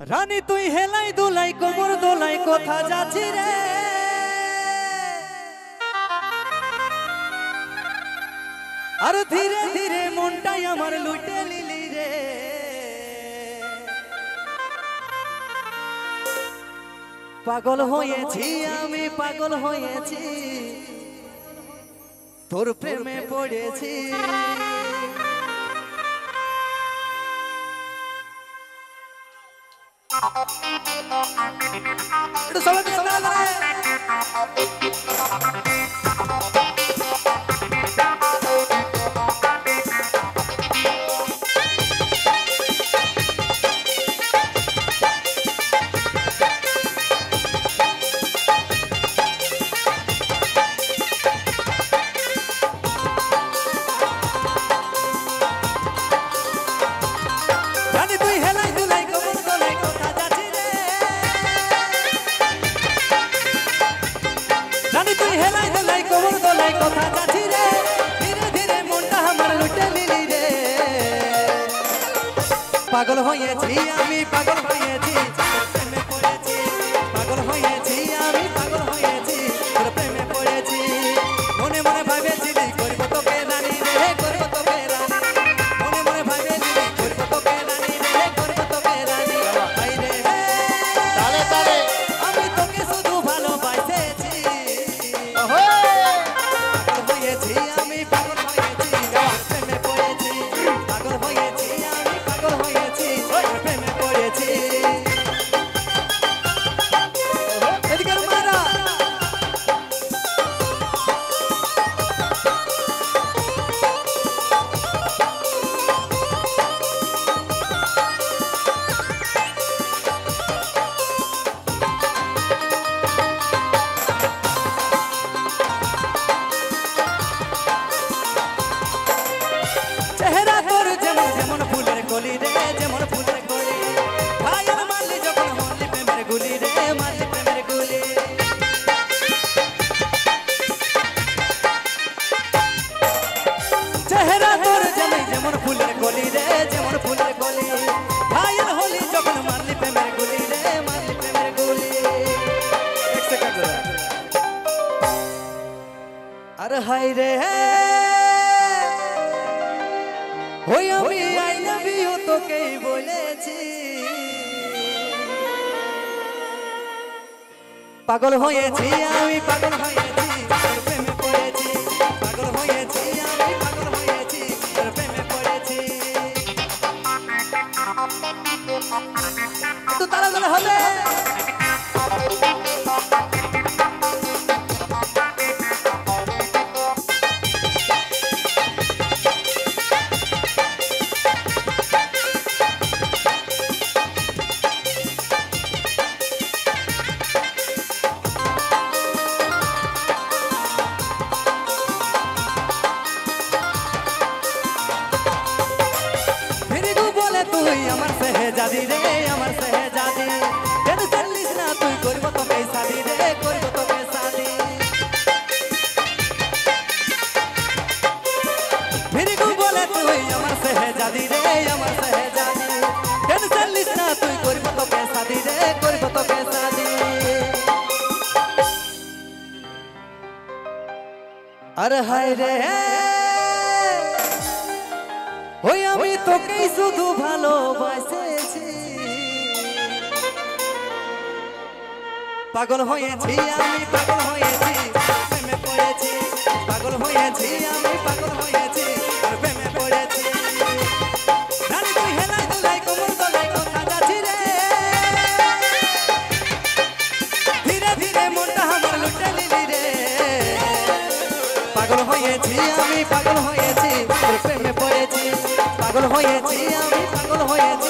রানী তুই হেলাই দুলাই কোমর দোলাই কোথা যাচ্ছি রে আর ধীরে ধীরে মনটাই আমার লুটে নিলি রে পাগল হয়েছি আমি পাগল হয়েছি তোর প্রেমে পড়েছি পাগল হয়েছি আমি পাগল হয়েছি প্রেমে পড়েছি পাগল হয়েছি আমি পাগল হয়েছি তোর প্রেমে পড়েছি মনে মনে ভাবেছিলি করব তোকে রানী রে করব তোকে রানী মনে মনে ভাবেছিলি করব তোকে রানী রে করব তোকে রানী ভাই রে তালে তালে আমি তোকে শুধু ভালোবাসেছি পাগল হয়েছি আমি পাগল হয়েছি প্রেমে পড়েছি পাগল হয়েছি আমি পাগল হয়েছি প্রেমে পড়েছি এদিকে মারা চেহারা তোর যেমন যেমন ফুলের কলি রে যেমন ফুলের কলি ভাই আর মারলি যখন হলি প্রেমের গুলি রে মারলি প্রেমের গুলি চেহারা তোর যেমন যেমন ফুলের কলি রে যেমন ফুলের কলি ভাই আর হলি যখন মারলি প্রেমের গুলি রে মারলি প্রেমের গুলি এক সেকেন্ড আর হাই রে ওই আমি আই লাভ ইউ তোকেই বলেছি পাগল হয়েছি আমি পাগল হয়েছি তোর প্রেমে পড়েছি পাগল হয়েছি আমি পাগল হয়েছি তোর প্রেমে পড়েছি একটু তাড়াতাড়ি হবে তুই আমার সেহজাদি রে আমার সেহজাদি টেনশন লিস না তুই করব তোকে শাদি রে করব তোকে শাদি ফিরিগু বলে তুই আমার সেহজাদি রে আমার সেহজাদি টেনশন লিস না তুই করব তোকে শাদি রে করব তোকে শাদি আরে হায় রে ওই আমি তোকেই শুধু ভালোবাসেছি পাগল হয়েছি আমি পাগল হয়েছি প্রেমে পড়েছি পাগল হয়েছি আমি পাগল হয়েছি প্রেমে পড়েছি রানী তুই হেলাই দুলাই কোমর দোলাই কোথা যাচ্ছি রে ধীরে ধীরে মনটা আমার লুটে নিলি রে পাগল হয়েছি আমি পাগল হয়েছি প্রেমে পড়েছি পাগল হয়েছি আমি পাগল হয়েছি